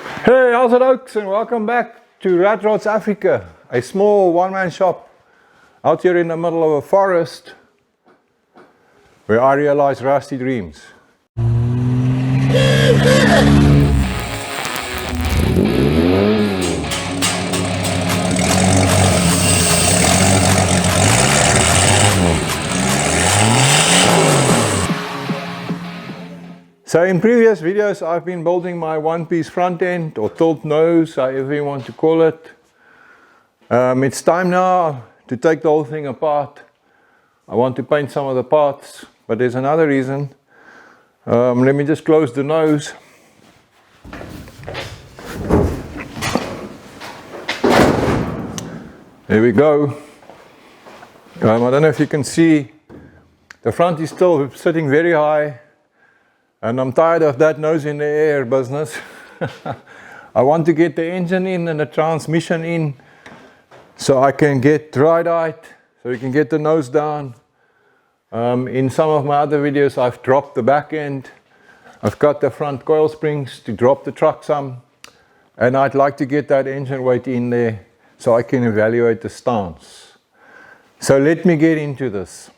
Hey, how's it oaks, and welcome back to Rat Rods Africa, a small one-man shop out here in the middle of a forest where I realize rusty dreams. So in previous videos I've been building my one-piece front end or tilt nose, however you want to call it. It's time now to take the whole thing apart. I want to paint some of the parts, but there's another reason. Let me just close the nose. There we go. I don't know if you can see, the front is still sitting very high. And I'm tired of that nose in the air business. I want to get the engine in and the transmission in so I can get dry height, so we can get the nose down. In some of my other videos I've dropped the back end. I've got the front coil springs to drop the truck some. And I'd like to get that engine weight in there so I can evaluate the stance. So let me get into this.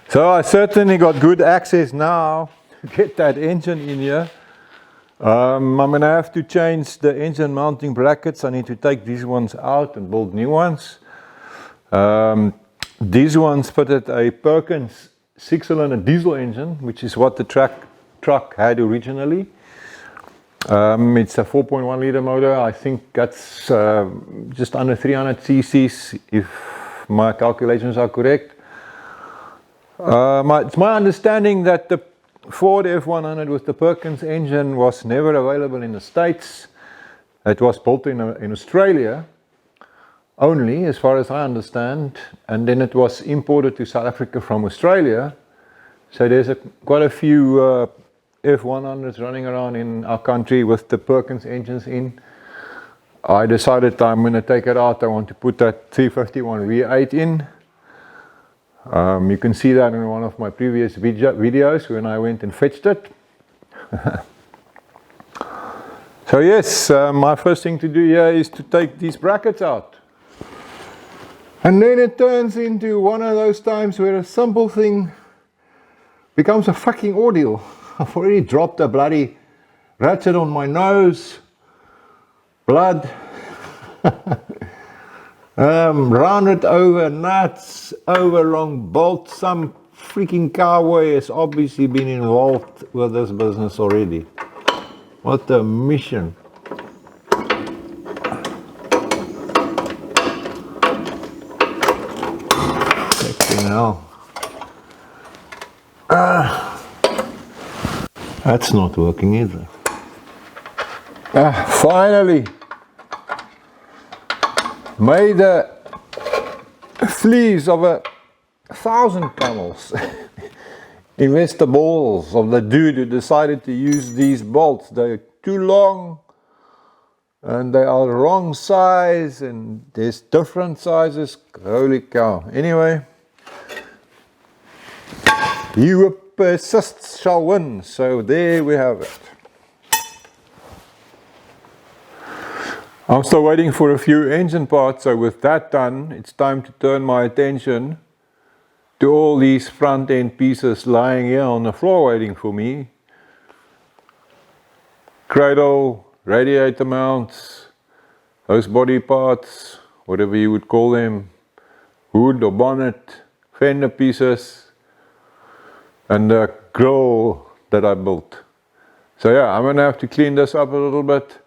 So I certainly got good access now to get that engine in here. I'm going to have to change the engine mounting brackets. I need to take these ones out and build new ones. These ones fitted a Perkins 6-cylinder diesel engine, which is what the truck had originally. It's a 4.1 liter motor. I think that's just under 300 cc's if my calculations are correct. It's my understanding that the Ford F100 with the Perkins engine was never available in the States. It was built in Australia only, as far as I understand, and then it was imported to South Africa from Australia. So there's quite a few F100s running around in our country with the Perkins engines in. I decided I'm going to take it out. I want to put that 351 V8 in. You can see that in one of my previous videos when I went and fetched it. So yes, my first thing to do here is to take these brackets out. And then it turns into one of those times where a simple thing becomes a fucking ordeal. I've already dropped a bloody ratchet on my nose, blood, rounded over nuts, over long bolts. Some freaking cowboy has obviously been involved with this business already. What a mission. Fucking hell. That's not working either. Finally made the fleas of 1,000 camels. Invest the balls of the dude who decided to use these bolts. They're too long and they are the wrong size, and there's different sizes. Holy cow. Anyway, he who persists shall win. So there we have it. I'm still waiting for a few engine parts, so with that done, it's time to turn my attention to all these front end pieces lying here on the floor waiting for me. Cradle, radiator mounts, those body parts, whatever you would call them, hood or bonnet, fender pieces, and the grill that I built. So yeah, I'm gonna have to clean this up a little bit,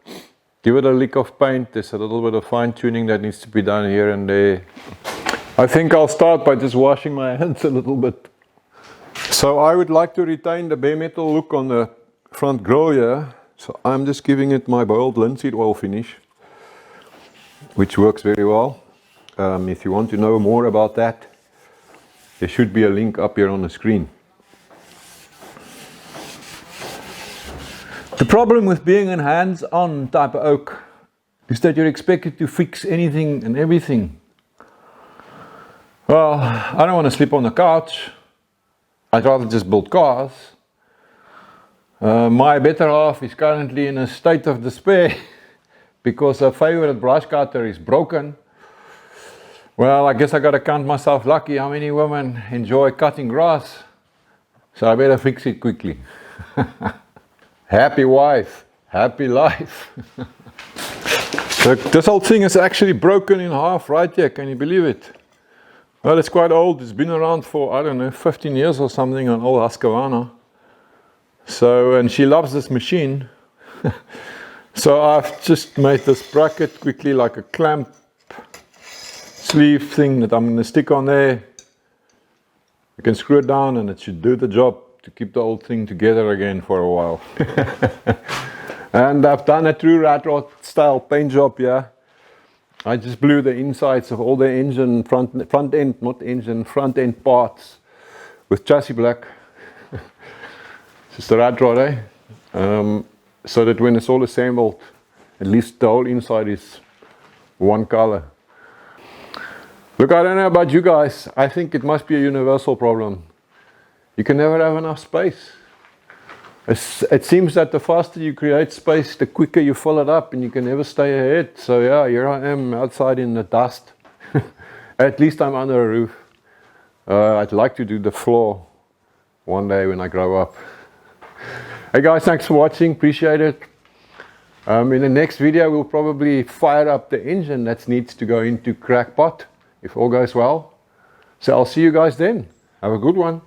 give it a lick of paint. There's a little bit of fine tuning that needs to be done here and there. I think I'll start by just washing my hands a little bit. So I would like to retain the bare metal look on the front grille here. So I'm just giving it my boiled linseed oil finish, which works very well. If you want to know more about that, there should be a link up here on the screen. The problem with being an hands-on type of oak is that you're expected to fix anything and everything. Well, I don't want to sleep on the couch. I'd rather just build cars. My better half is currently in a state of despair because her favorite brush cutter is broken. Well, I guess I gotta count myself lucky. How many women enjoy cutting grass? So I better fix it quickly. Happy wife, happy life. So this whole thing is actually broken in half right here, can you believe it? Well, it's quite old. It's been around for, I don't know, 15 years or something, an old Husqvarna. So, and she loves this machine. So I've just made this bracket quickly, like a clamp sleeve thing that I'm going to stick on there. You can screw it down and it should do the job to keep the whole thing together again for a while. And I've done a true rat rod style paint job here. I just blew the insides of all the engine front end parts with chassis black. Just a rat rod, eh? So that when it's all assembled, at least the whole inside is one color. Look, I don't know about you guys. I think it must be a universal problem. You can never have enough space. It seems that the faster you create space, the quicker you fill it up, and you can never stay ahead. So yeah, here I am outside in the dust. At least I'm under a roof. I'd like to do the floor one day when I grow up. Hey guys, thanks for watching, appreciate it. In the next video we'll probably fire up the engine that needs to go into Crackpot, if all goes well. So I'll see you guys then. Have a good one.